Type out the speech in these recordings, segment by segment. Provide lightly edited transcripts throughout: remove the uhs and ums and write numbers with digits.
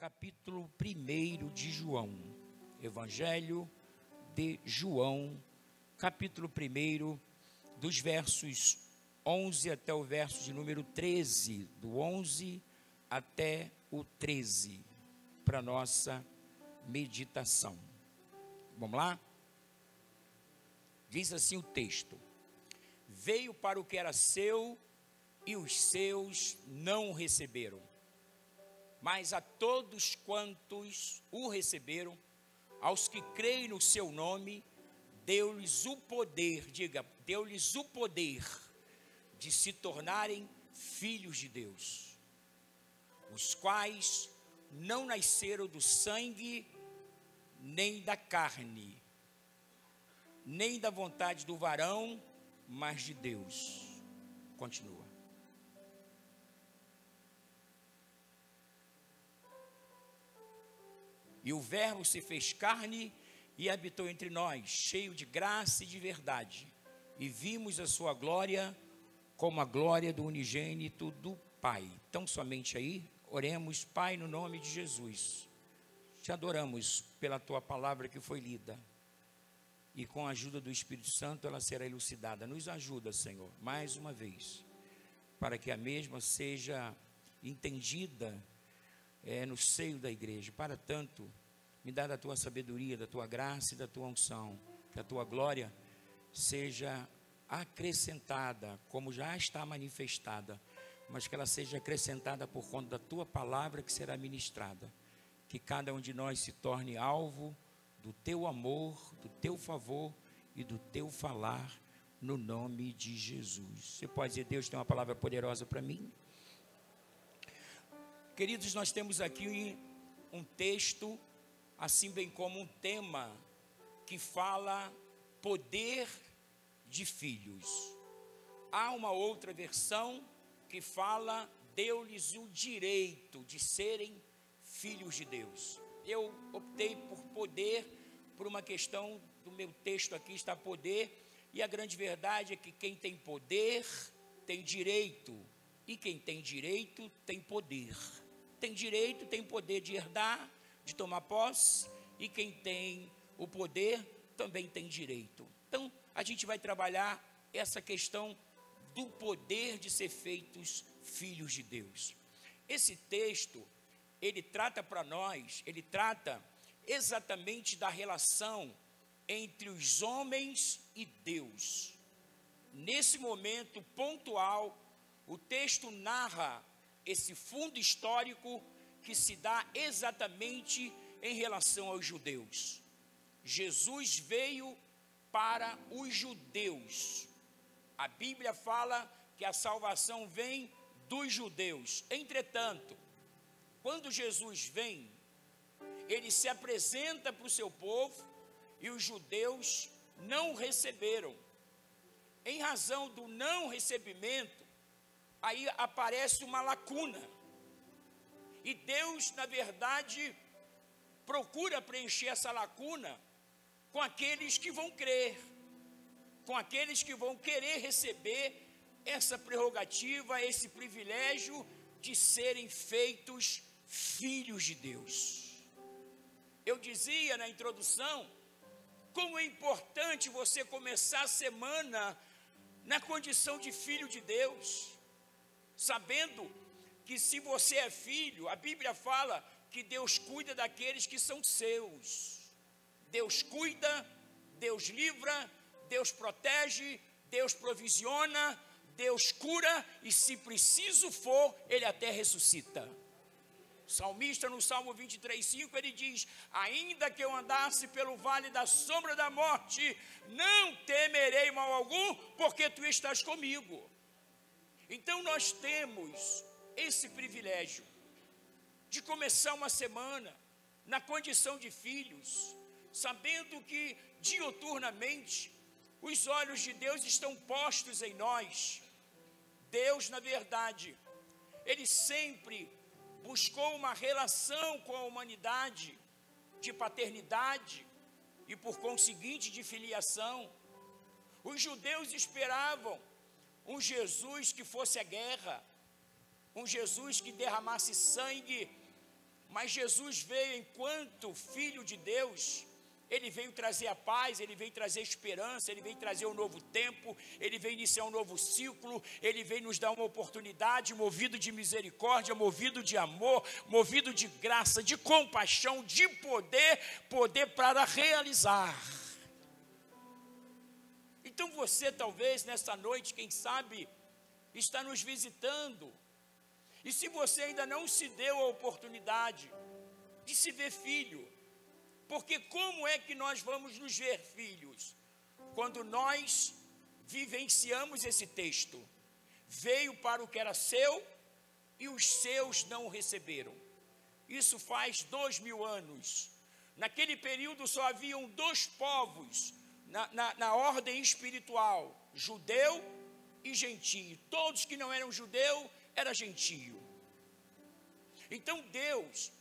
capítulo 1 de João. Evangelho de João, capítulo 1, dos versos 11 até o verso de número 13, do 11 até o 13, para nossa meditação. Vamos lá? Diz assim o texto: veio para o que era seu e os seus não o receberam. Mas a todos quantos o receberam, aos que creem no seu nome, deu-lhes o poder, diga, deu-lhes o poder de se tornarem filhos de Deus, os quais não nasceram do sangue, nem da carne, nem da vontade do varão, mas de Deus. Continua. E o Verbo se fez carne e habitou entre nós, cheio de graça e de verdade. E vimos a sua glória como a glória do unigênito do Pai. Então, somente aí, oremos. Pai, no nome de Jesus, te adoramos pela tua palavra que foi lida. E com a ajuda do Espírito Santo, ela será elucidada. Nos ajuda, Senhor, mais uma vez, para que a mesma seja entendida no seio da igreja. Para tanto, me dá da tua sabedoria, da tua graça e da tua unção, que a tua glória seja acrescentada, como já está manifestada, mas que ela seja acrescentada por conta da tua palavra que será ministrada. Que cada um de nós se torne alvo do teu amor, do teu favor e do teu falar, no nome de Jesus. Você pode dizer: Deus tem uma palavra poderosa para mim? Queridos, nós temos aqui um texto, assim bem como um tema, que fala poder de filhos. Há uma outra versão que fala: deu-lhes o direito de serem filhos de Deus. Eu optei por poder, por uma questão do meu texto aqui está poder, e a grande verdade é que quem tem poder tem direito, e quem tem direito tem poder. Tem direito, tem poder de herdar, de tomar posse, e quem tem o poder também tem direito. Então, a gente vai trabalhar essa questão do poder de ser feitos filhos de Deus. Esse texto, ele trata para nós, ele trata exatamente da relação entre os homens e Deus. Nesse momento pontual, o texto narra esse fundo histórico que se dá exatamente em relação aos judeus. Jesus veio para os judeus. A Bíblia fala que a salvação vem dos judeus. Entretanto, quando Jesus vem, ele se apresenta para o seu povo e os judeus não o receberam. Em razão do não recebimento, aí aparece uma lacuna. E Deus, na verdade, procura preencher essa lacuna com aqueles que vão crer, com aqueles que vão querer receber essa prerrogativa, esse privilégio de serem feitos filhos de Deus. Eu dizia na introdução como é importante você começar a semana na condição de filho de Deus, sabendo que se você é filho, a Bíblia fala que Deus cuida daqueles que são seus. Deus cuida, Deus livra, Deus protege, Deus provisiona, Deus cura e, se preciso for, Ele até ressuscita. O salmista, no Salmo 23:5, ele diz: ainda que eu andasse pelo vale da sombra da morte, não temerei mal algum, porque tu estás comigo. Então nós temos esse privilégio de começar uma semana na condição de filhos, sabendo que diuturnamente os olhos de Deus estão postos em nós. Deus, na verdade, Ele sempre buscou uma relação com a humanidade de paternidade e, por conseguinte, de filiação. Os judeus esperavam um Jesus que fosse à guerra, um Jesus que derramasse sangue Mas Jesus veio enquanto Filho de Deus. Ele veio trazer a paz, Ele veio trazer esperança, Ele veio trazer um novo tempo, Ele veio iniciar um novo ciclo, Ele veio nos dar uma oportunidade, movido de misericórdia, movido de amor, movido de graça, de compaixão, de poder para realizar. Então você talvez nessa noite, quem sabe, está nos visitando, e se você ainda não se deu a oportunidade de se ver filho, porque como é que nós vamos nos ver filhos? Quando nós vivenciamos esse texto, veio para o que era seu e os seus não o receberam. Isso faz 2000 anos. Naquele período só haviam dois povos na ordem espiritual, judeu e gentio. Todos que não eram judeu, era gentio. Então Deus,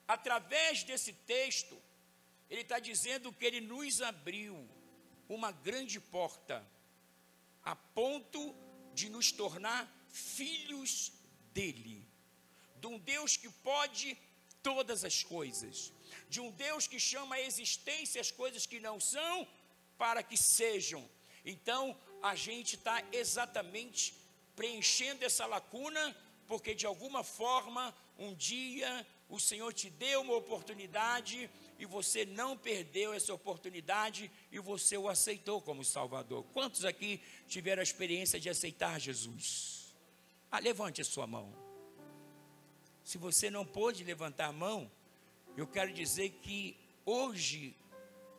através desse texto, Ele está dizendo que Ele nos abriu uma grande porta, a ponto de nos tornar filhos dEle, de um Deus que pode todas as coisas, de um Deus que chama a existência as coisas que não são, para que sejam. Então, a gente está exatamente preenchendo essa lacuna, porque de alguma forma, um dia, o Senhor te deu uma oportunidade, e você não perdeu essa oportunidade, e você o aceitou como Salvador. Quantos aqui tiveram a experiência de aceitar Jesus? Levante a sua mão. Se você não pôde levantar a mão, eu quero dizer que hoje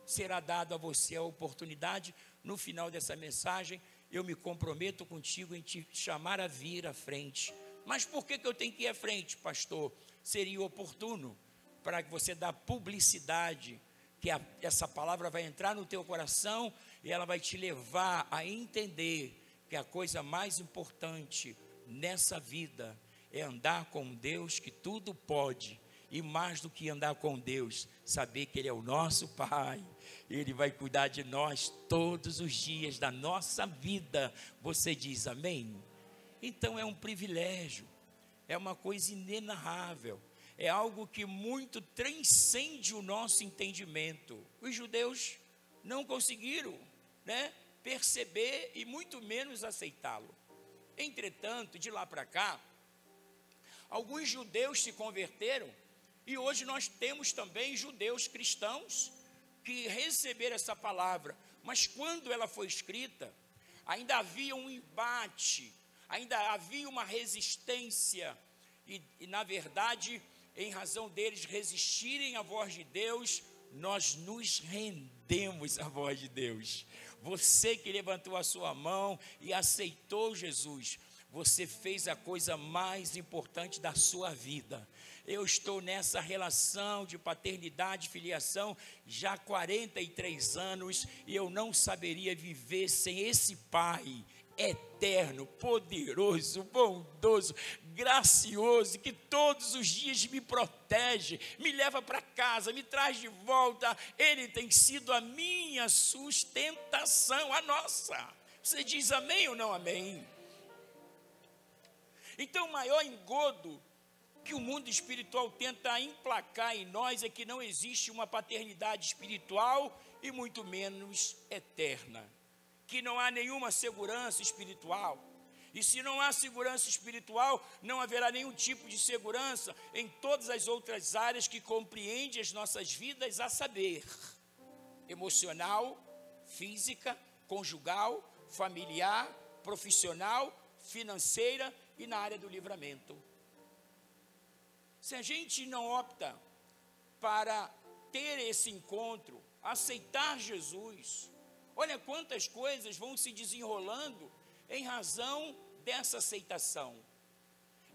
será dado a você a oportunidade. No final dessa mensagem, eu me comprometo contigo em te chamar a vir à frente. Mas por que eu tenho que ir à frente, pastor? Seria oportuno para que você dê publicidade, que essa palavra vai entrar no teu coração e ela vai te levar a entender que a coisa mais importante nessa vida é andar com Deus que tudo pode, e mais do que andar com Deus, saber que Ele é o nosso Pai, Ele vai cuidar de nós todos os dias da nossa vida. Você diz amém? Então é um privilégio, é uma coisa inenarrável, é algo que muito transcende o nosso entendimento. Os judeus não conseguiram, perceber e muito menos aceitá-lo. Entretanto, de lá para cá, alguns judeus se converteram, e hoje nós temos também judeus cristãos que receberam essa palavra, mas quando ela foi escrita, ainda havia um embate, ainda havia uma resistência, e na verdade, em razão deles resistirem à voz de Deus, nós nos rendemos à voz de Deus. Você que levantou a sua mão e aceitou Jesus, você fez a coisa mais importante da sua vida. Eu estou nessa relação de paternidade e filiação já há 43 anos, e eu não saberia viver sem esse Pai eterno, poderoso, bondoso, gracioso, que todos os dias me protege, me leva para casa, me traz de volta. Ele tem sido a minha sustentação, a nossa. Você diz amém ou não amém? Então o maior engodo que o mundo espiritual tenta emplacar em nós é que não existe uma paternidade espiritual, e muito menos eterna, que não há nenhuma segurança espiritual, e se não há segurança espiritual, não haverá nenhum tipo de segurança em todas as outras áreas que compreendem as nossas vidas, a saber, emocional, física, conjugal, familiar, profissional, financeira e na área do livramento. Se a gente não opta para ter esse encontro, aceitar Jesus, olha quantas coisas vão se desenrolando em razão dessa aceitação.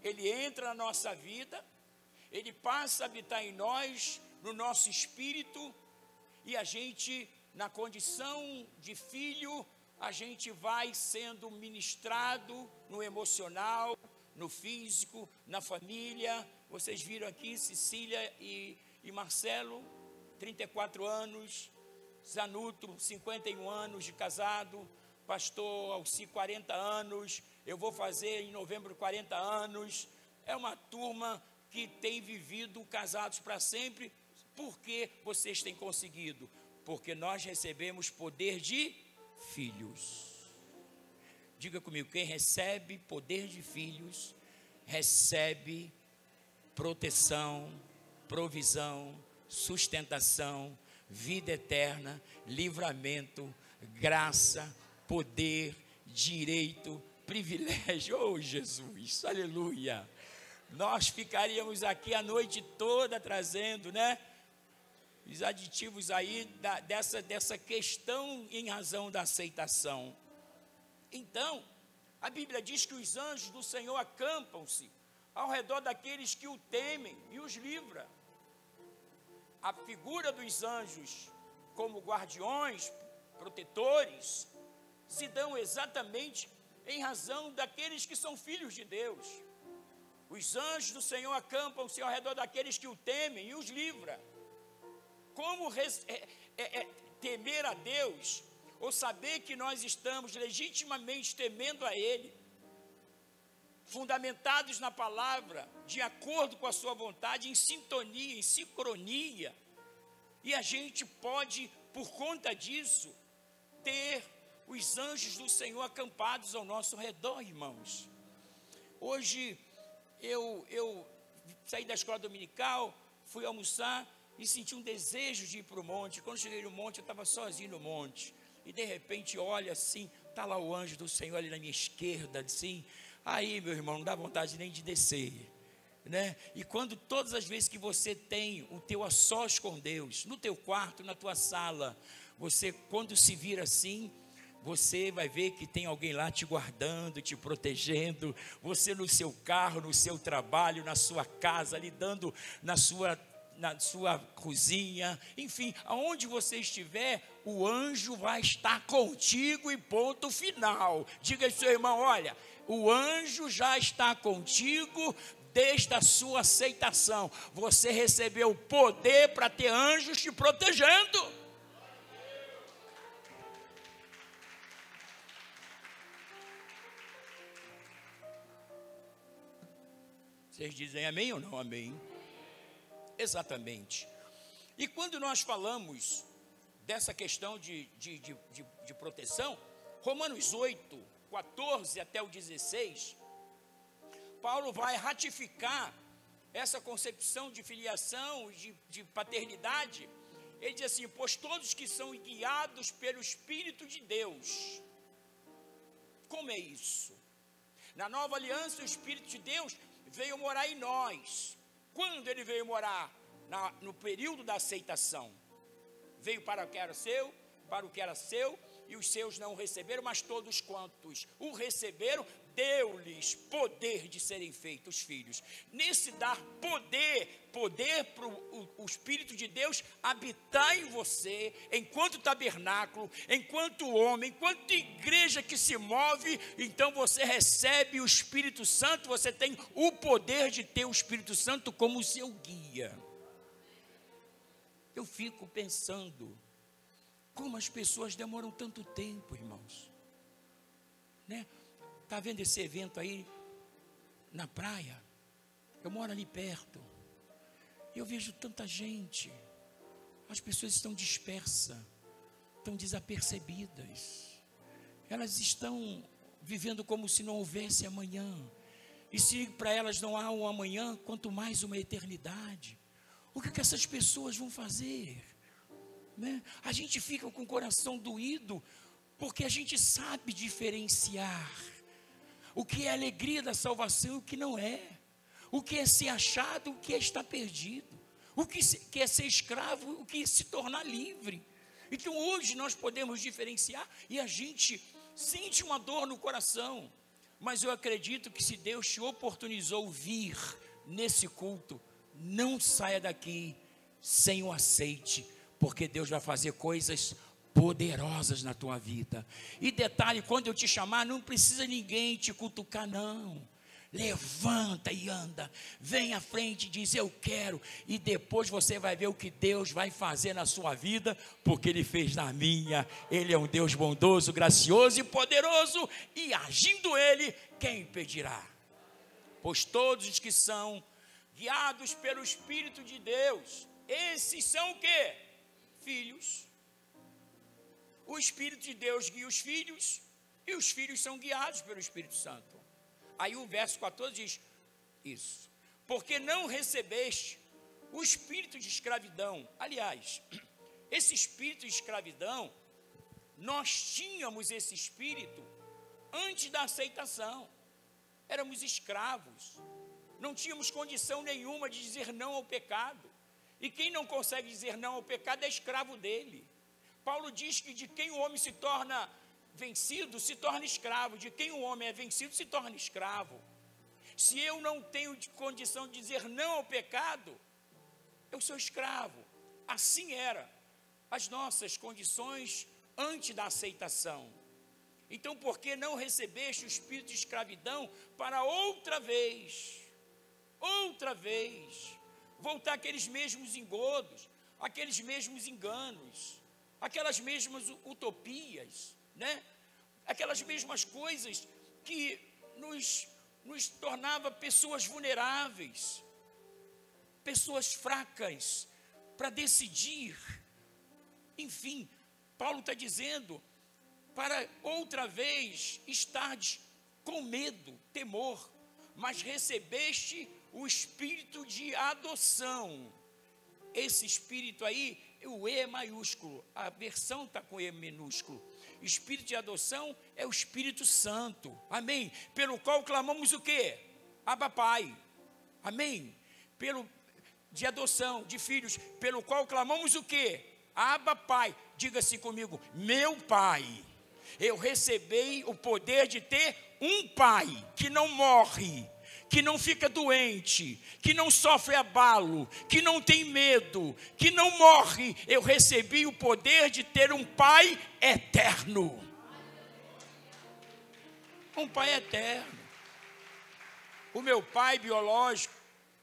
Ele entra na nossa vida, Ele passa a habitar em nós, no nosso espírito, e a gente, na condição de filho, a gente vai sendo ministrado no emocional, no físico, na família. Vocês viram aqui Cecília e Marcelo, 34 anos, Zanuto, 51 anos de casado, pastor Alci, 40 anos, eu vou fazer em novembro 40 anos. É uma turma que têm vivido casados para sempre. Por que vocês têm conseguido? Porque nós recebemos poder de filhos. Diga comigo, quem recebe poder de filhos, recebe proteção, provisão, sustentação, vida eterna, livramento, graça, poder, direito, privilégio. Oh, Jesus, aleluia. Nós ficaríamos aqui a noite toda trazendo, né, os aditivos aí dessa questão em razão da aceitação. Então, a Bíblia diz que os anjos do Senhor acampam-se ao redor daqueles que o temem e os livra. A figura dos anjos como guardiões, protetores, se dão exatamente em razão daqueles que são filhos de Deus. Os anjos do Senhor acampam-se ao redor daqueles que o temem e os livra. Como temer a Deus, ou saber que nós estamos legitimamente temendo a Ele, fundamentados na palavra, de acordo com a sua vontade, em sintonia, em sincronia, e a gente pode, por conta disso, ter os anjos do Senhor acampados ao nosso redor, irmãos. Hoje, eu saí da escola dominical, fui almoçar e senti um desejo de ir para o monte. Quando cheguei no monte, eu estava sozinho no monte, e de repente, olha assim, está lá o anjo do Senhor ali na minha esquerda, assim. Aí, meu irmão, não dá vontade nem de descer, né? E quando todas as vezes que você tem o teu a sós com Deus, no teu quarto, na tua sala, você, quando se vira assim, você vai ver que tem alguém lá te guardando, te protegendo. Você no seu carro, no seu trabalho, na sua casa, lidando na sua cozinha, enfim, aonde você estiver, o anjo vai estar contigo e ponto final. Diga ao seu irmão, olha, o anjo já está contigo desde a sua aceitação. Você recebeu o poder para ter anjos te protegendo. Vocês dizem amém ou não amém? Exatamente. E quando nós falamos dessa questão de proteção, Romanos 8, 14 até o 16, Paulo vai ratificar essa concepção de filiação, de paternidade. Ele diz assim, pois todos que são guiados pelo Espírito de Deus. Como é isso? Na nova aliança, o Espírito de Deus veio morar em nós. Quando ele veio morar? No período da aceitação. Veio para o que era seu, e os seus não o receberam, mas todos quantos o receberam, deu-lhes poder de serem feitos filhos. Nesse dar poder para o Espírito de Deus habitar em você, enquanto tabernáculo, enquanto homem, enquanto igreja que se move, então você recebe o Espírito Santo, você tem o poder de ter o Espírito Santo como seu guia. Eu fico pensando, como as pessoas demoram tanto tempo, irmãos, né? Está vendo esse evento aí na praia? Eu moro ali perto. Eu vejo tanta gente. As pessoas estão dispersas, estão desapercebidas. Elas estão vivendo como se não houvesse amanhã. E se para elas não há um amanhã, quanto mais uma eternidade. O que essas pessoas vão fazer? Né? A gente fica com o coração doído, porque a gente sabe diferenciar o que é a alegria da salvação e o que não é. O que é ser achado, o que é estar perdido. O que é ser escravo, o que é se tornar livre. Então hoje nós podemos diferenciar e a gente sente uma dor no coração. Mas eu acredito que se Deus te oportunizou vir nesse culto, não saia daqui sem o aceite, porque Deus vai fazer coisas poderosas na tua vida. E detalhe, quando eu te chamar, não precisa ninguém te cutucar, não. Levanta e anda, vem à frente e diz, eu quero, e depois você vai ver o que Deus vai fazer na sua vida, porque Ele fez na minha. Ele é um Deus bondoso, gracioso e poderoso, e agindo Ele, quem impedirá? Pois todos os que são guiados pelo Espírito de Deus. Esses são o quê? Filhos. O Espírito de Deus guia os filhos, e os filhos são guiados pelo Espírito Santo. Aí o verso 14 diz isso. Porque não recebeste o espírito de escravidão. Aliás, esse espírito de escravidão, nós tínhamos esse espírito antes da aceitação. Éramos escravos. Não tínhamos condição nenhuma de dizer não ao pecado. E quem não consegue dizer não ao pecado é escravo dele. Paulo diz que de quem o homem se torna vencido, se torna escravo. De quem o homem é vencido, se torna escravo. Se eu não tenho condição de dizer não ao pecado, eu sou escravo. Assim era as nossas condições antes da aceitação. Então, por que não recebeste o espírito de escravidão para outra vez, voltar aqueles mesmos engodos, aqueles mesmos enganos, aquelas mesmas utopias, né? Aquelas mesmas coisas que nos tornava pessoas vulneráveis, pessoas fracas para decidir. Enfim, Paulo está dizendo para outra vez estardes com medo, temor, mas recebeste o espírito de adoção. Esse espírito aí, o E é maiúsculo, a versão está com E minúsculo. O espírito de adoção é o Espírito Santo, amém? Pelo qual clamamos o quê? Abba Pai, amém? De adoção, de filhos, pelo qual clamamos o quê? Abba Pai. Diga assim comigo: meu Pai. Eu recebi o poder de ter um Pai que não morre, que não fica doente, que não sofre abalo, que não tem medo, que não morre. Eu recebi o poder de ter um Pai eterno. Um Pai eterno. O meu pai biológico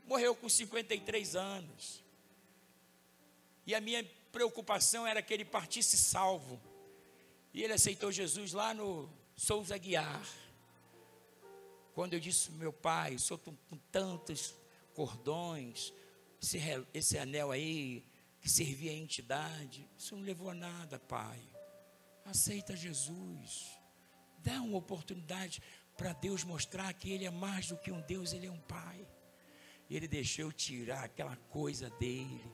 morreu com 53 anos. E a minha preocupação era que ele partisse salvo. E ele aceitou Jesus lá no Souza Aguiar. Quando eu disse: meu pai, eu sou com tantos cordões, esse anel aí, que servia à entidade, isso não levou a nada, pai. Aceita Jesus. Dá uma oportunidade para Deus mostrar que Ele é mais do que um Deus, Ele é um Pai. E ele deixou eu tirar aquela coisa dele,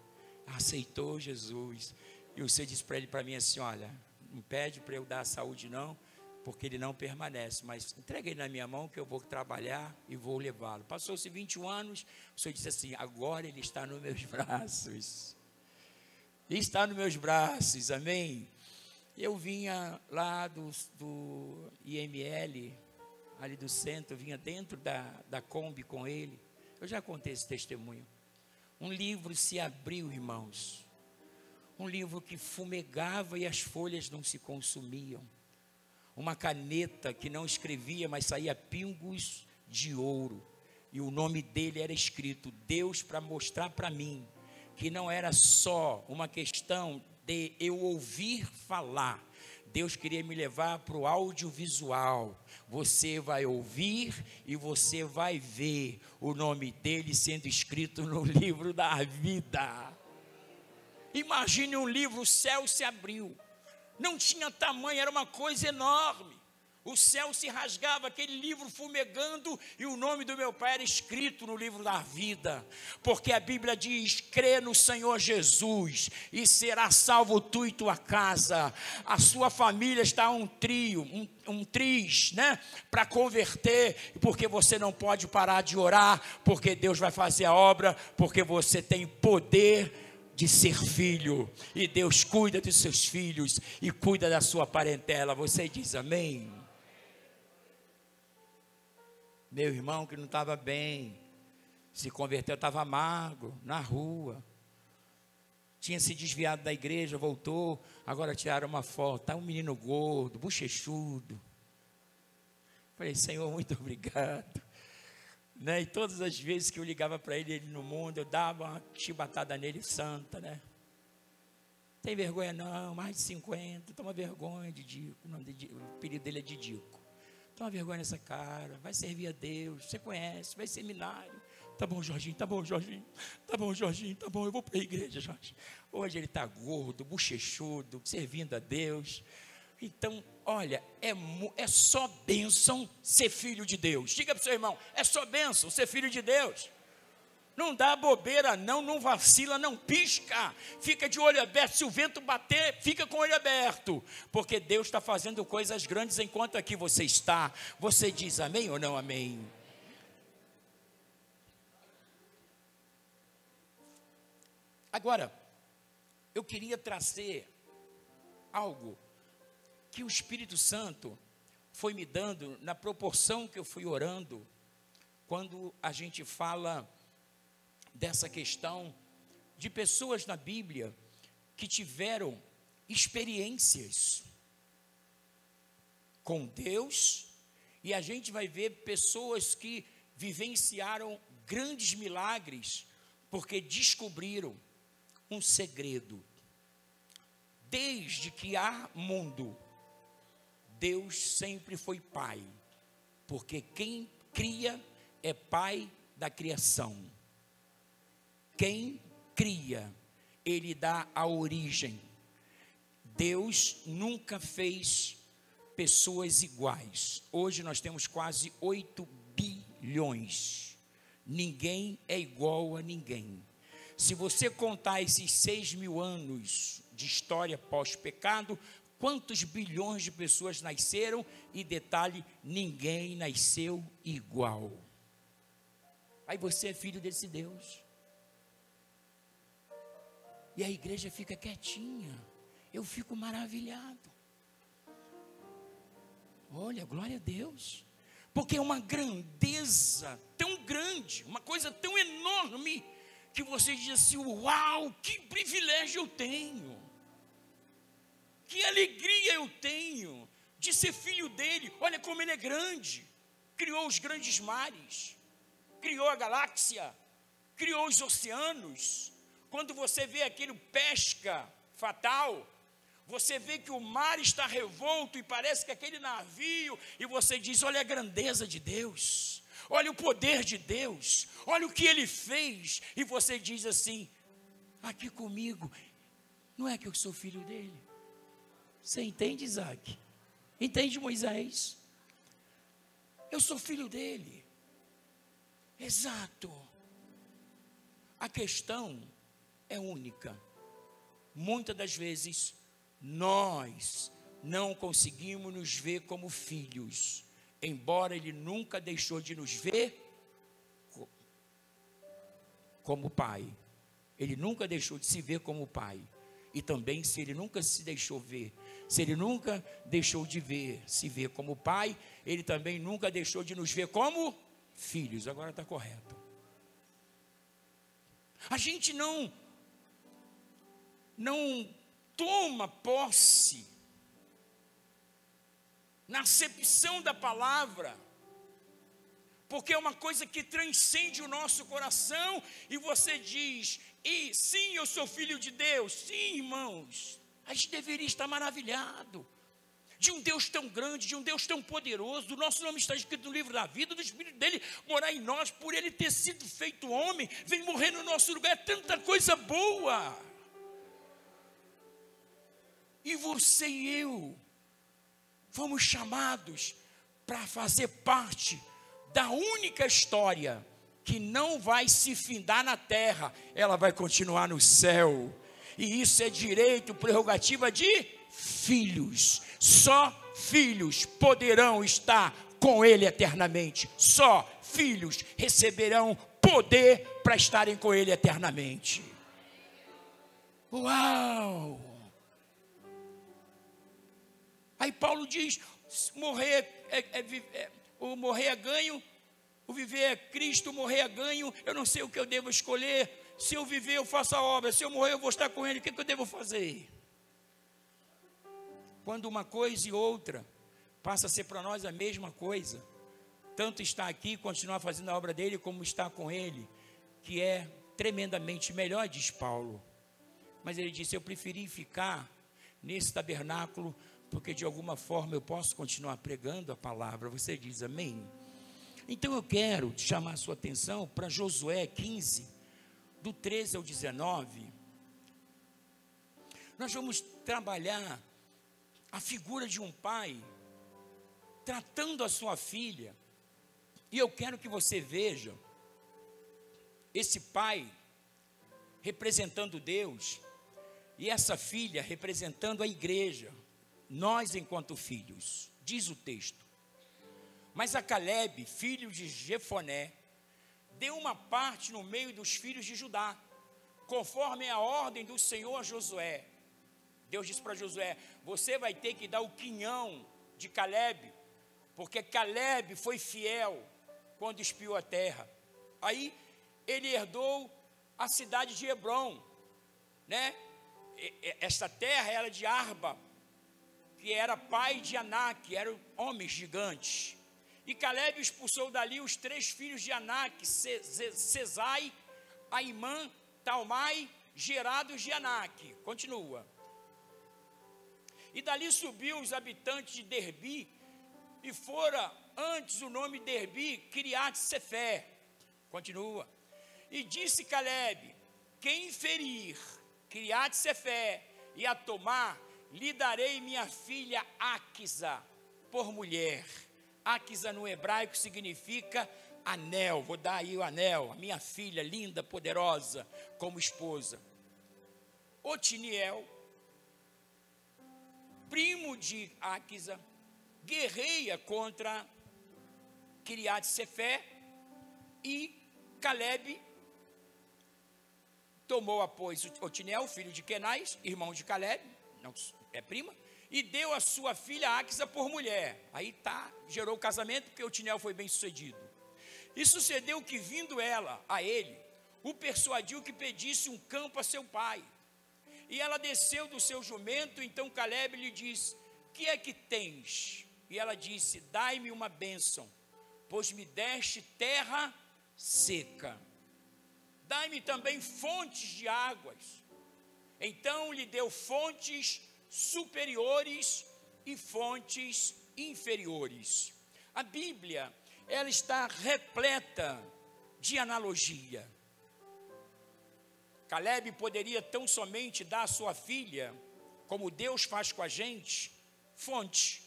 aceitou Jesus. E você disse para ele, para mim assim: olha, não pede para eu dar a saúde não, porque ele não permanece, mas entrega ele na minha mão que eu vou trabalhar e vou levá-lo. Passou-se 21 anos, o Senhor disse assim: agora ele está nos meus braços. Ele está nos meus braços, amém? Eu vinha lá do IML, ali do centro, vinha dentro da Kombi com ele. Eu já contei esse testemunho. Um livro se abriu, irmãos. Um livro que fumegava e as folhas não se consumiam. Uma caneta que não escrevia, mas saía pingos de ouro. E o nome dele era escrito: Deus, para mostrar para mim que não era só uma questão de eu ouvir falar. Deus queria me levar para o audiovisual. Você vai ouvir e você vai ver o nome dele sendo escrito no livro da vida. Imagine um livro, o céu se abriu. Não tinha tamanho, era uma coisa enorme. O céu se rasgava, aquele livro fumegando, e o nome do meu pai era escrito no livro da vida. Porque a Bíblia diz: crê no Senhor Jesus e será salvo tu e tua casa. A sua família está um triz, né? Para converter, porque você não pode parar de orar, porque Deus vai fazer a obra, porque você tem poder de ser filho, e Deus cuida dos seus filhos e cuida da sua parentela. Você diz amém? Meu irmão que não estava bem, se converteu, estava magro, na rua, tinha se desviado da igreja, voltou, agora tiraram uma foto, está um menino gordo, bochechudo. Falei: Senhor, muito obrigado. Né? E todas as vezes que eu ligava para ele no mundo, eu dava uma chibatada nele santa, né? Tem vergonha não, mais de 50, toma vergonha, Didico. O apelido dele é Didico. Toma vergonha nessa cara, vai servir a Deus, você conhece, vai seminário, Tá bom, Jorginho, tá bom, Jorginho. Tá bom, Jorginho, tá bom, eu vou para a igreja, Jorge. Hoje ele está gordo, bochechudo, servindo a Deus. Então, olha, é só bênção ser filho de Deus. Diga para o seu irmão, é só bênção ser filho de Deus. Não dá bobeira não, não vacila, não pisca. Fica de olho aberto, se o vento bater, fica com o olho aberto. Porque Deus está fazendo coisas grandes enquanto aqui você está. Você diz amém ou não amém? Agora, eu queria trazer algo que o Espírito Santo foi me dando na proporção que eu fui orando, quando a gente fala dessa questão de pessoas na Bíblia que tiveram experiências com Deus, e a gente vai ver pessoas que vivenciaram grandes milagres, porque descobriram um segredo. Desde que há mundo, Deus sempre foi Pai, porque quem cria é Pai da criação. Quem cria, Ele dá a origem. Deus nunca fez pessoas iguais. Hoje nós temos quase 8 bilhões. Ninguém é igual a ninguém. Se você contar esses 6.000 anos de história pós-pecado, quantos bilhões de pessoas nasceram? E detalhe, ninguém nasceu igual. Aí você é filho desse Deus. E a igreja fica quietinha. Eu fico maravilhado. Olha, glória a Deus. Porque é uma grandeza tão grande, uma coisa tão enorme, que você diz assim, uau, que privilégio eu tenho. Que alegria eu tenho de ser filho dele. Olha como ele é grande. Criou os grandes mares, criou a galáxia, criou os oceanos. Quando você vê aquele pesca fatal, você vê que o mar está revolto e parece que aquele navio, e você diz, olha a grandeza de Deus, olha o poder de Deus, olha o que Ele fez, e você diz assim, aqui comigo, não é que eu sou filho dele? Você entende, Isaac? Entende, Moisés? Eu sou filho dele. Exato. A questão é única. Muitas das vezes nós não conseguimos nos ver como filhos, embora Ele nunca deixou de nos ver como pai. Ele nunca deixou de se ver como pai. E também, se Ele nunca se deixou ver, se Ele nunca deixou de se ver como pai, Ele também nunca deixou de nos ver como filhos. Agora está correto. A gente não toma posse na acepção da palavra, porque é uma coisa que transcende o nosso coração, e você diz, e sim, eu sou filho de Deus. Sim, irmãos, a gente deveria estar maravilhado de um Deus tão grande, de um Deus tão poderoso. O nosso nome está escrito no livro da vida, do Espírito dele morar em nós, por ele ter sido feito homem, vem morrer no nosso lugar. É tanta coisa boa. E você e eu fomos chamados para fazer parte da única história que não vai se findar na terra, ela vai continuar no céu. E isso é direito, prerrogativa de filhos. Só filhos poderão estar com Ele eternamente. Só filhos receberão poder para estarem com Ele eternamente. Uau! Aí Paulo diz, o morrer é ganho, o viver é Cristo, o morrer é ganho. Eu não sei o que eu devo escolher. Se eu viver, eu faço a obra. Se eu morrer, eu vou estar com Ele. O que eu devo fazer? Quando uma coisa e outra passa a ser para nós a mesma coisa, tanto estar aqui e continuar fazendo a obra dele, como estar com Ele, que é tremendamente melhor, diz Paulo. Mas ele disse, eu preferi ficar nesse tabernáculo, porque de alguma forma eu posso continuar pregando a palavra. Você diz amém? Então eu quero chamar a sua atenção para Josué 15, do 13 ao 19. Nós vamos trabalhar a figura de um pai tratando a sua filha. E eu quero que você veja esse pai representando Deus e essa filha representando a igreja, nós enquanto filhos. Diz o texto: mas a Calebe, filho de Jefoné, deu uma parte no meio dos filhos de Judá, conforme a ordem do Senhor a Josué. Deus disse para Josué: você vai ter que dar o quinhão de Calebe, porque Calebe foi fiel quando espiou a terra. Aí ele herdou a cidade de Hebrom, né? Esta terra era de Arba, que era pai de Anak, eram homens gigantes. E Calebe expulsou dali os 3 filhos de Anak, Sesai, Aimã, Talmai, gerados de Anak. Continua. E dali subiu os habitantes de Derbi, e fora antes o nome Derbi, Kiriat Sefer. Continua. E disse Calebe: quem ferir Kiriat Sefer e a tomar, lhe darei minha filha Áquisa por mulher. Áquisa no hebraico significa anel. Vou dar aí o anel, a minha filha linda, poderosa, como esposa. Otiniel, primo de Áquisa, guerreia contra Kiriat Sefer, e Calebe tomou após Otiniel, filho de Kenaz, irmão de Calebe, não é prima, e deu a sua filha Áquisa por mulher. Aí gerou o casamento, porque Otiniel foi bem sucedido. E sucedeu que, vindo ela a ele, o persuadiu que pedisse um campo a seu pai. E ela desceu do seu jumento. Então Calebe lhe disse: que é que tens? E ela disse: dai-me uma bênção, pois me deste terra seca. Dai-me também fontes de águas. Então lhe deu fontes superiores e fontes inferiores. A Bíblia, ela está repleta de analogia. Calebe poderia tão somente dar à sua filha, como Deus faz com a gente, fonte.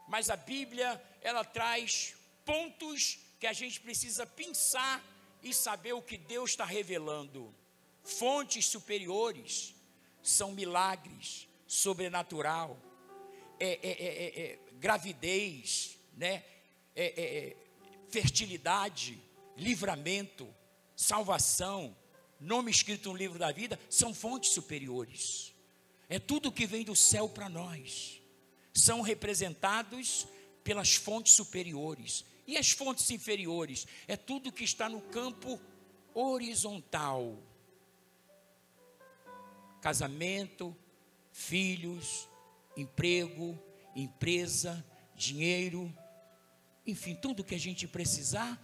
Mas a Bíblia, ela traz pontos que a gente precisa pensar e saber o que Deus está revelando. Fontes superiores são milagres, sobrenatural, gravidez, né? Fertilidade, livramento, salvação, nome escrito no livro da vida, são fontes superiores. É tudo que vem do céu para nós. São representados pelas fontes superiores. E as fontes inferiores? É tudo que está no campo horizontal. Casamento, filhos, emprego, empresa, dinheiro, enfim, tudo que a gente precisar,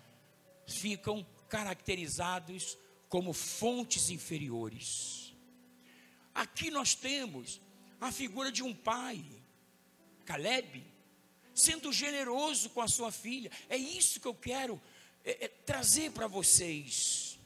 ficam caracterizados como fontes inferiores. Aqui nós temos a figura de um pai, Calebe, sendo generoso com a sua filha. É isso que eu quero trazer para vocês.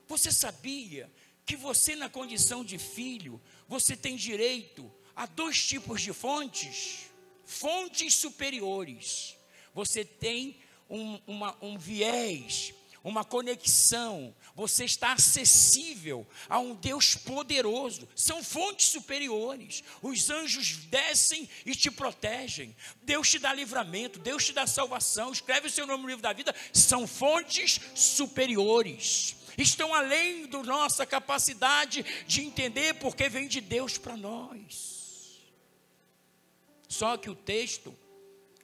Você sabia que você, na condição de filho, você tem direito a 2 tipos de fontes? Fontes superiores. Você tem um viés, uma conexão, você está acessível a um Deus poderoso. São fontes superiores. Os anjos descem e te protegem. Deus te dá livramento, Deus te dá salvação. Escreve o seu nome no livro da vida. São fontes superiores. Estão além da nossa capacidade de entender, porque vem de Deus para nós. Só que o texto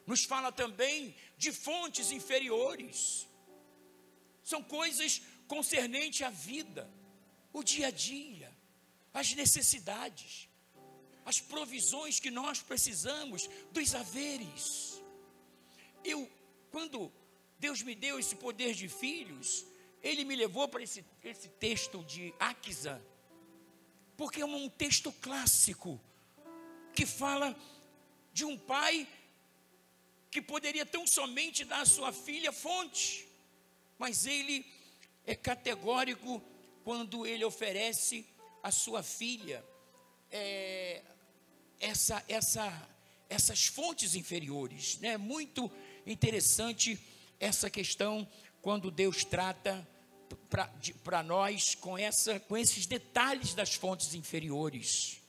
nos fala também de fontes inferiores. São coisas concernentes à vida, o dia a dia, as necessidades, as provisões que nós precisamos, dos haveres. Quando Deus me deu esse poder de filhos, Ele me levou para esse texto de Áquisa, porque é um texto clássico, que fala de um pai que poderia tão somente dar à sua filha fonte, mas ele é categórico quando ele oferece à sua filha essas fontes inferiores, né? Muito interessante essa questão quando Deus trata para nós com esses detalhes das fontes inferiores.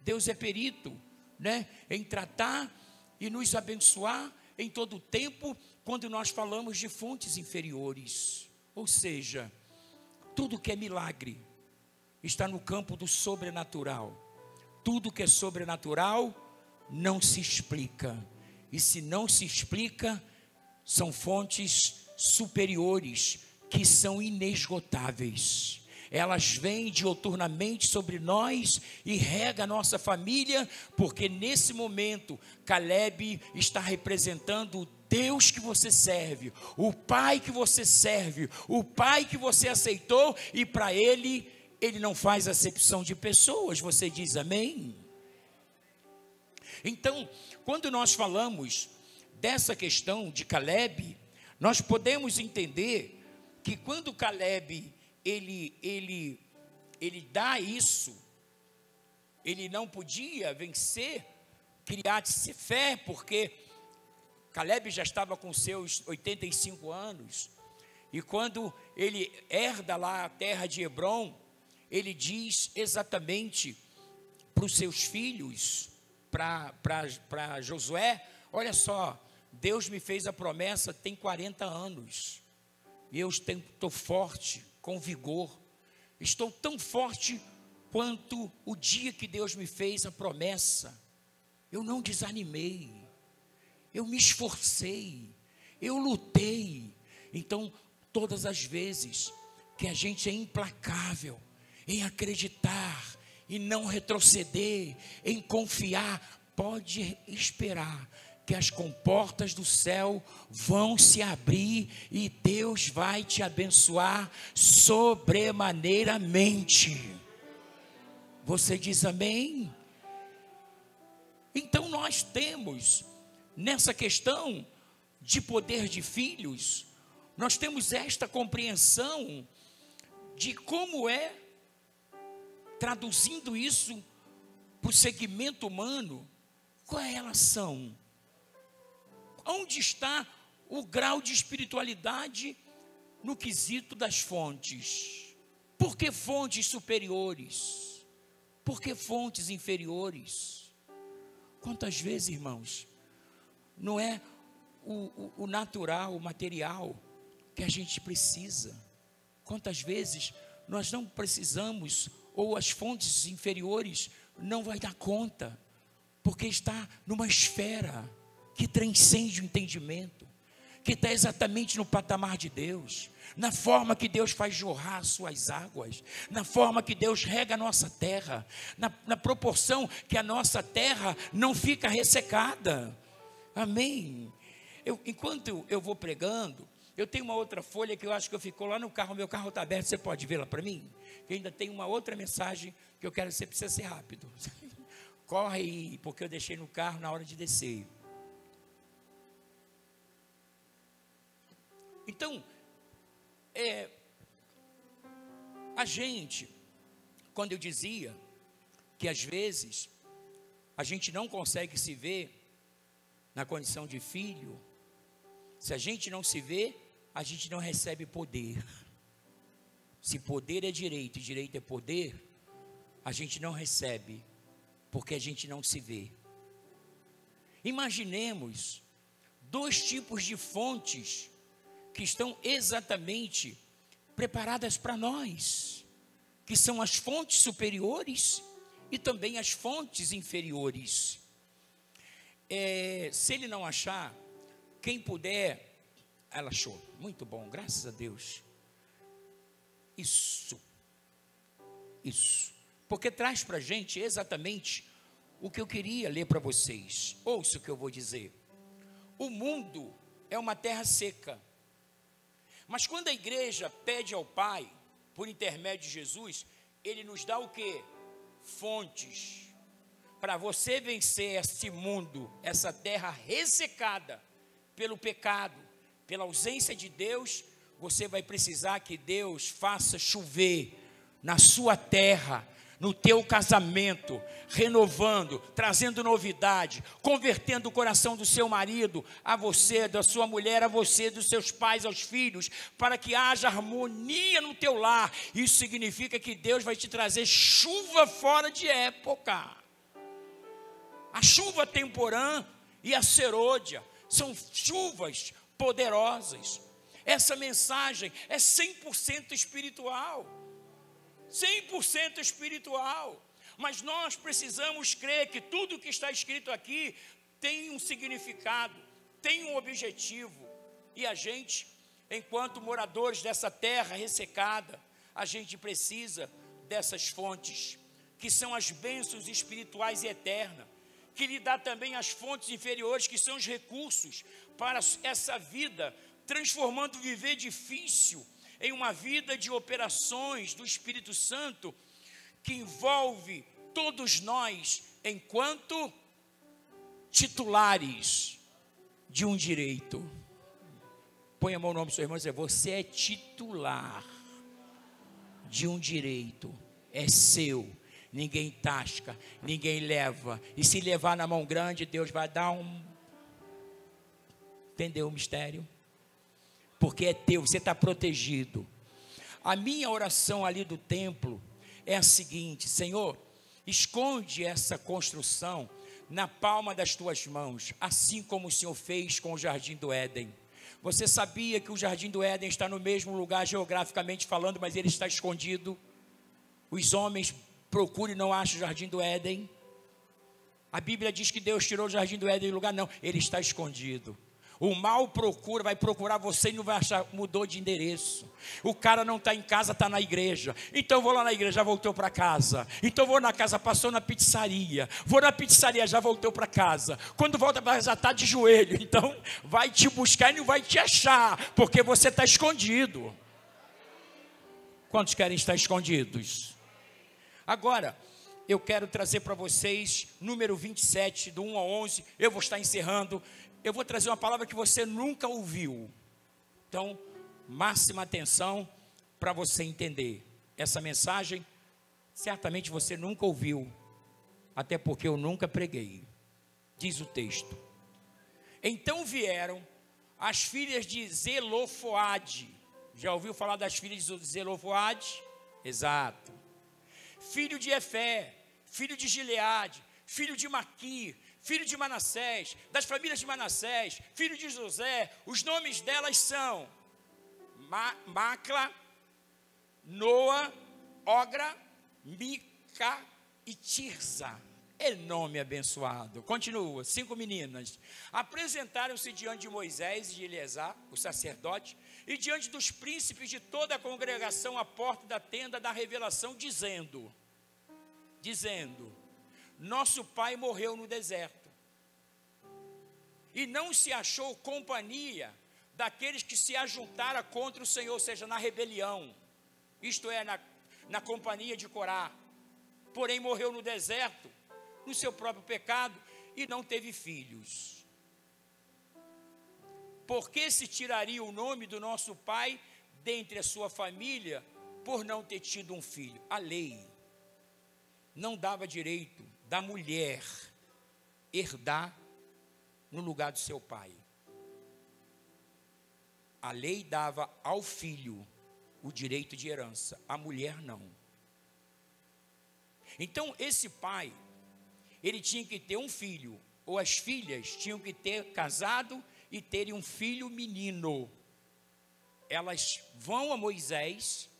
Deus é perito, né, em tratar e nos abençoar em todo o tempo quando nós falamos de fontes inferiores. Ou seja, tudo que é milagre está no campo do sobrenatural. Tudo que é sobrenatural não se explica. E se não se explica, são fontes superiores que são inesgotáveis. Elas vêm diuturnamente sobre nós e rega a nossa família, porque nesse momento Caleb está representando o Deus que você serve, o Pai que você serve, o Pai que você aceitou, e para ele não faz acepção de pessoas. Você diz amém? Então, quando nós falamos dessa questão de Caleb, nós podemos entender que quando Caleb ele dá isso, ele não podia vencer Quiriate Sefé, porque Caleb já estava com seus 85 anos, e quando ele herda lá a terra de Hebrom, ele diz exatamente para os seus filhos, para Josué: olha só, Deus me fez a promessa tem 40 anos, e eu estou forte, com vigor, estou tão forte quanto o dia que Deus me fez a promessa. Eu não desanimei, eu me esforcei, eu lutei. Então, todas as vezes que a gente é implacável em acreditar, em não retroceder, em confiar, pode esperar que as comportas do céu vão se abrir e Deus vai te abençoar sobremaneiramente. Você diz amém? Então nós temos, nessa questão de poder de filhos, nós temos esta compreensão de como é, traduzindo isso para o segmento humano, qual é a relação? Onde está o grau de espiritualidade no quesito das fontes? Por que fontes superiores? Por que fontes inferiores? Quantas vezes, irmãos, não é o natural, o material que a gente precisa? Quantas vezes nós não precisamos, ou as fontes inferiores não vai dar conta, porque está numa esfera que transcende o entendimento, que está exatamente no patamar de Deus, na forma que Deus faz jorrar as suas águas, na forma que Deus rega a nossa terra, na proporção que a nossa terra não fica ressecada. Amém? Enquanto eu vou pregando, eu tenho uma outra folha que eu acho que ficou lá no carro, meu carro está aberto, você pode vê-la para mim? Que ainda tem uma outra mensagem que eu quero, você precisa ser rápido. Corre aí, porque eu deixei no carro na hora de descer. Então, a gente, quando eu dizia que às vezes a gente não consegue se ver na condição de filho, se a gente não se vê, a gente não recebe poder. Se poder é direito e direito é poder, a gente não recebe, porque a gente não se vê. Imaginemos dois tipos de fontes que estão exatamente preparadas para nós, que são as fontes superiores e também as fontes inferiores. Se ele não achar, quem puder, ela achou, muito bom, graças a Deus. Isso, porque traz para a gente exatamente o que eu queria ler para vocês. Ouça o que eu vou dizer. O mundo é uma terra seca, mas quando a igreja pede ao Pai, por intermédio de Jesus, Ele nos dá o quê? Fontes. Para você vencer esse mundo, essa terra ressecada, pelo pecado, pela ausência de Deus, você vai precisar que Deus faça chover na sua terra, no teu casamento, renovando, trazendo novidade, convertendo o coração do seu marido a você, da sua mulher a você, dos seus pais aos filhos, para que haja harmonia no teu lar. Isso significa que Deus vai te trazer chuva fora de época. A chuva temporã e a serôdia são chuvas poderosas. Essa mensagem é 100% espiritual. 100% espiritual. Mas nós precisamos crer que tudo que está escrito aqui tem um significado, tem um objetivo. E a gente, enquanto moradores dessa terra ressecada, a gente precisa dessas fontes, que são as bênçãos espirituais e eternas, que lhe dá também as fontes inferiores, que são os recursos para essa vida, transformando o viver difícil em uma vida de operações do Espírito Santo, que envolve todos nós enquanto titulares de um direito. Põe a mão no ombro do seu irmão e diz: você é titular de um direito, é seu, ninguém tasca, ninguém leva, e se levar na mão grande, Deus vai dar entendeu o mistério? Porque é teu, você está protegido. A minha oração ali do templo é a seguinte: Senhor, esconde essa construção na palma das tuas mãos, assim como o Senhor fez com o Jardim do Éden. Você sabia que o Jardim do Éden está no mesmo lugar geograficamente falando, mas ele está escondido? Os homens procuram e não acham o Jardim do Éden. A Bíblia diz que Deus tirou o Jardim do Éden do lugar, não, ele está escondido. O mal procura, vai procurar você e não vai achar, mudou de endereço. O cara não está em casa, está na igreja. Então vou lá na igreja, já voltou para casa. Então vou na casa, passou na pizzaria. Vou na pizzaria, já voltou para casa. Quando volta para casa, já está de joelho. Então vai te buscar e não vai te achar, porque você está escondido. Quantos querem estar escondidos? Agora, eu quero trazer para vocês, número 27, do 1 ao 11, eu vou estar encerrando. Eu vou trazer uma palavra que você nunca ouviu. Então, máxima atenção para você entender. Essa mensagem, certamente você nunca ouviu, até porque eu nunca preguei. Diz o texto: então vieram as filhas de Zelofoade. Já ouviu falar das filhas de Zelofoade? Exato. Filho de Efé, filho de Gileade, filho de Maqui, filho de Manassés, das famílias de Manassés, filho de José. Os nomes delas são Macla, Noa, Ogra, Mica e Tirza. É nome abençoado. Continua, 5 meninas. Apresentaram-se diante de Moisés e de Eleazar, o sacerdote, e diante dos príncipes de toda a congregação à porta da tenda da revelação, dizendo: nosso pai morreu no deserto, e não se achou companhia daqueles que se ajuntaram contra o Senhor, ou seja, na rebelião, isto é, na companhia de Corá. Porém morreu no deserto, no seu próprio pecado, e não teve filhos. Por que se tiraria o nome do nosso pai dentre a sua família, por não ter tido um filho? A lei não dava direito da mulher herdar no lugar do seu pai. A lei dava ao filho o direito de herança, a mulher não. Então esse pai, ele tinha que ter um filho, ou as filhas tinham que ter casado e terem um filho menino. Elas vão a Moisés,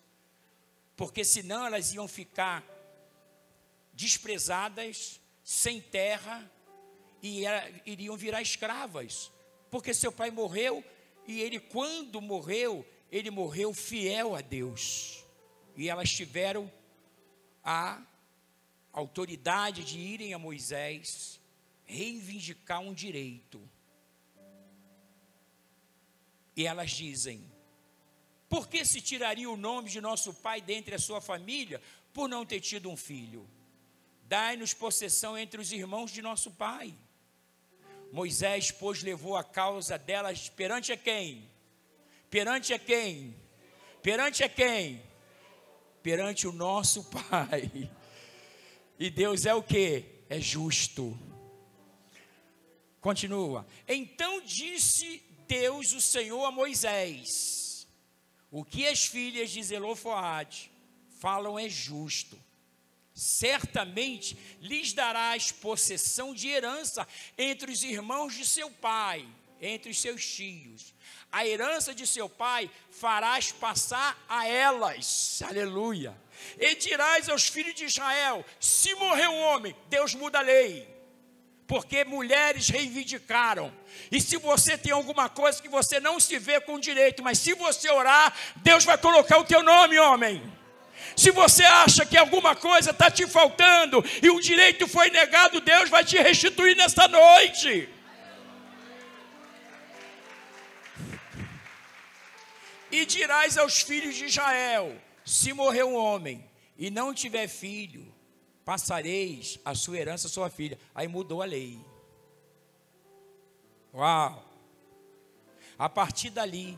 porque senão elas iam ficar desprezadas, sem terra, e iriam virar escravas, porque seu pai morreu, e ele, quando morreu, ele morreu fiel a Deus, e elas tiveram a autoridade de irem a Moisés, reivindicar um direito, e elas dizem: por que se tiraria o nome de nosso pai dentre a sua família, por não ter tido um filho? Dai-nos possessão entre os irmãos de nosso pai. Moisés, pois, levou a causa delas perante a quem? Perante a quem? Perante a quem? Perante o nosso Pai. E Deus é o quê? É justo. Continua. Então disse Deus, o Senhor, a Moisés: o que as filhas de Zelofehade falam é justo. Certamente lhes darás possessão de herança entre os irmãos de seu pai, entre os seus tios. A herança de seu pai farás passar a elas. Aleluia. E dirás aos filhos de Israel: se morrer um homem, Deus muda a lei, porque mulheres reivindicaram. E se você tem alguma coisa que você não se vê com direito, mas se você orar, Deus vai colocar o teu nome, homem. Se você acha que alguma coisa está te faltando e o direito foi negado, Deus vai te restituir nesta noite. E dirás aos filhos de Israel: se morrer um homem e não tiver filho, passareis a sua herança à sua filha. Aí mudou a lei. Uau! A partir dali,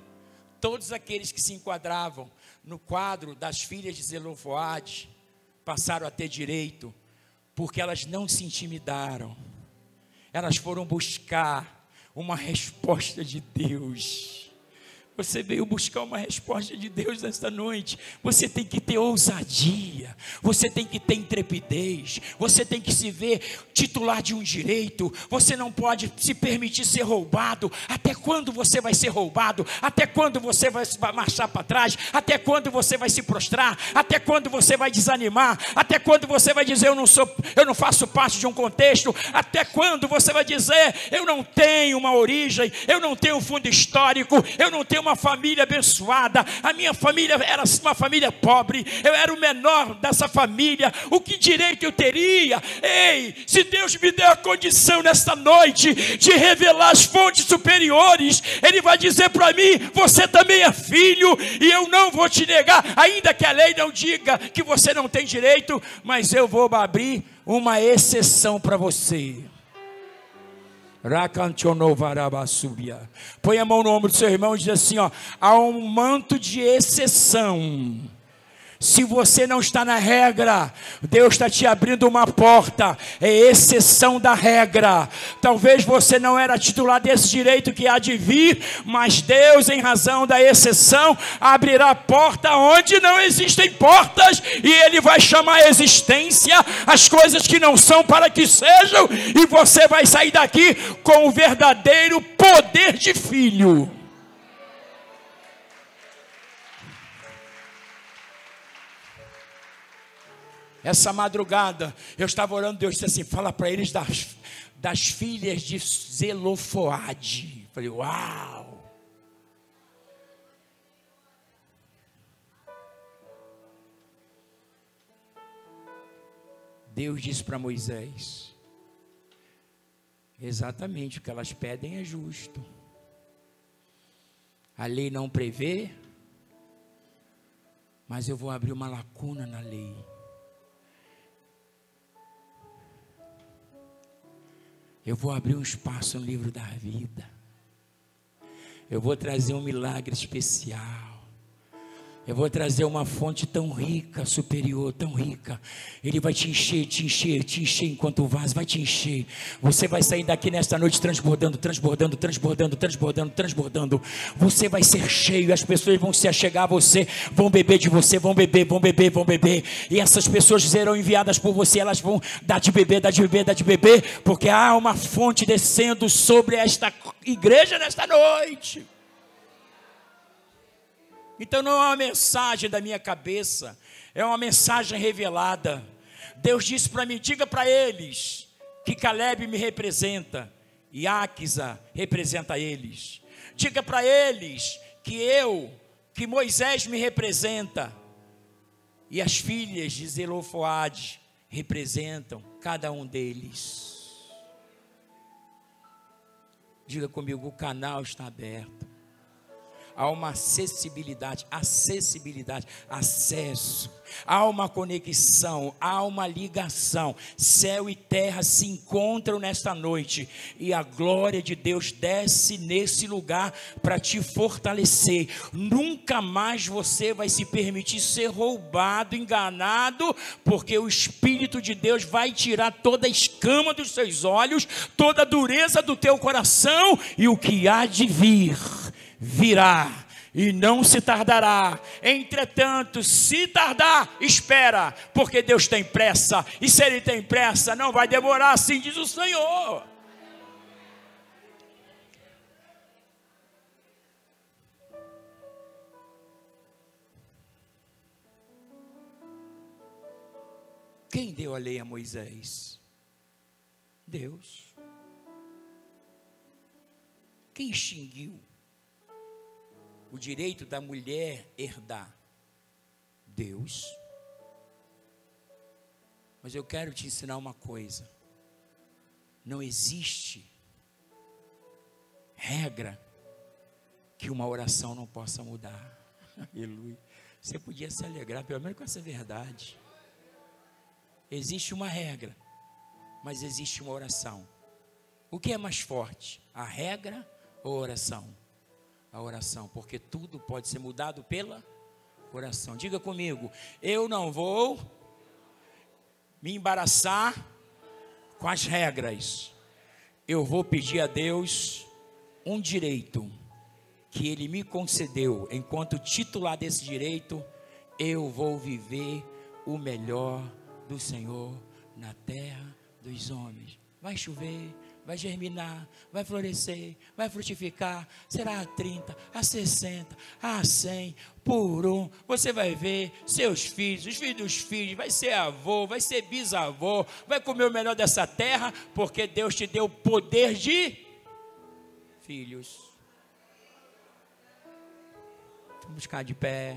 todos aqueles que se enquadravam no quadro das filhas de Zelofehade passaram a ter direito, porque elas não se intimidaram. Elas foram buscar uma resposta de Deus. Você veio buscar uma resposta de Deus nesta noite. Você tem que ter ousadia, você tem que ter intrepidez, você tem que se ver titular de um direito. Você não pode se permitir ser roubado. Até quando você vai ser roubado? Até quando você vai marchar para trás? Até quando você vai se prostrar? Até quando você vai desanimar? Até quando você vai dizer: eu não faço parte de um contexto? Até quando você vai dizer: eu não tenho uma origem, eu não tenho um fundo histórico, eu não tenho uma família abençoada, a minha família era uma família pobre, eu era o menor dessa família, o que direito eu teria? Ei, se Deus me der a condição nesta noite de revelar as fontes superiores, Ele vai dizer para mim: você também é filho, e eu não vou te negar, ainda que a lei não diga que você não tem direito, mas eu vou abrir uma exceção para você. Põe a mão no ombro do seu irmão e diz assim: ó, há um manto de exceção. Se você não está na regra, Deus está te abrindo uma porta. É exceção da regra. Talvez você não era titular desse direito que há de vir, mas Deus, em razão da exceção, abrirá a porta onde não existem portas, e Ele vai chamar a existência as coisas que não são para que sejam, e você vai sair daqui com o verdadeiro poder de filho. Essa madrugada, eu estava orando, Deus disse assim: fala para eles das filhas de Zelofehade. Falei: uau! Deus disse para Moisés: exatamente o que elas pedem é justo. A lei não prevê, mas eu vou abrir uma lacuna na lei. Eu vou abrir um espaço no livro da vida. Eu vou trazer um milagre especial. Eu vou trazer uma fonte tão rica, superior, tão rica. Ele vai te encher, te encher, te encher enquanto o vaso vai te encher. Você vai sair daqui nesta noite transbordando, transbordando, transbordando, transbordando, transbordando. Você vai ser cheio, as pessoas vão se achegar a você, vão beber de você, vão beber, vão beber, vão beber. E essas pessoas serão enviadas por você, elas vão dar de beber, dar de beber, dar de beber, porque há uma fonte descendo sobre esta igreja nesta noite. Então não é uma mensagem da minha cabeça, é uma mensagem revelada. Deus disse para mim: diga para eles que Caleb me representa e Áquisa representa eles. Diga para eles que Moisés me representa e as filhas de Zelofehade representam cada um deles. Diga comigo: o canal está aberto. há uma acessibilidade, acesso, há uma conexão, há uma ligação. Céu e terra se encontram nesta noite e a glória de Deus desce nesse lugar para te fortalecer. Nunca mais você vai se permitir ser roubado, enganado, porque o Espírito de Deus vai tirar toda a escama dos seus olhos, toda a dureza do teu coração, e o que há de vir, virá, e não se tardará. Entretanto, se tardar, espera, porque Deus tem pressa, e se Ele tem pressa, não vai demorar, assim diz o Senhor. Quem deu a lei a Moisés? Deus. Quem extinguiu o direito da mulher herdar? Deus. Mas eu quero te ensinar uma coisa. Não existe regra que uma oração não possa mudar. Aleluia. Você podia se alegrar, pelo menos com essa verdade. Existe uma regra, mas existe uma oração. O que é mais forte? A regra ou a oração? A oração, porque tudo pode ser mudado pela oração. Diga comigo, eu não vou me embaraçar com as regras. Eu vou pedir a Deus um direito que Ele me concedeu. Enquanto titular desse direito, eu vou viver o melhor do Senhor na terra dos homens. Vai chover, vai germinar, vai florescer, vai frutificar, será a 30, a 60, a 100, por um. Você vai ver seus filhos, os filhos dos filhos, vai ser avô, vai ser bisavô, vai comer o melhor dessa terra, porque Deus te deu o poder de filhos. Vamos ficar de pé.